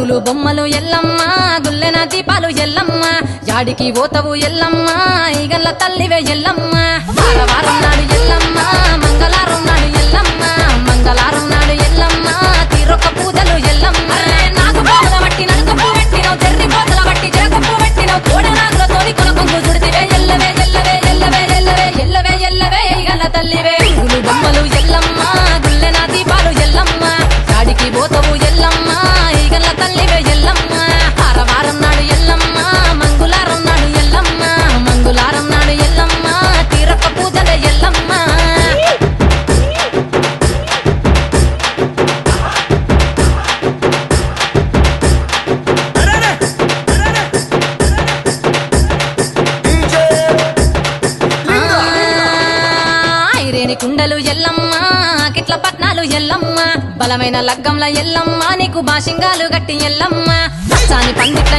పూలు బొమ్మలు ఎల్లమ్మ గుల్లెన దీపాలు ఎల్లమ్మ యాడికి పోతవు ఎల్లమ్మ ఈగల్ల తల్లివే ఎల్లమ్మ వారం నాడు ఎల్లమ్మ మంగళవారం నాడు ఎల్లమ్మ మంగళవారం నాడు ఎల్లమ్మ తీరొక్క పూజలు ఎల్లమ్మ నాకు పోగల బట్టి నడుకప్పు పెట్టినవు జర్రి పోతల బట్టి జరకప్పు పెట్టినవు కోడ నాగులతోని కొనకొంగు చుడితివే ఎల్లవే ఎల్లవే ఎల్లవే ఎల్లవే ఎల్లవే ఎల్లవే ఈగల్ల తల్లివే పూలు బొమ్మలు ఎల్లమ్మ గుల్లెన దీపాలు ఎల్లమ్మ యాడికి పోతవు ఎల్లమ్మ ఈగల్ల తల్లివే ఎల్లమ్మ వారం నాడు ఎల్లమ్మ మంగళవారం నాడు ఎల్లమ్మ మంగళవారం నాడు ఎల్లమ్మ తీరొక్క పూజల ఎల్లమ్మ ఐరేని కుండలు ఎల్లమ్మ కిట్ల పట్నాలు ఎల్లమ్మ బలమైన లగ్గంల ఎల్లమ్మ నీకు బాషింగాలు గట్టి ఎల్లమ్మ పచ్చాని పందిట్ల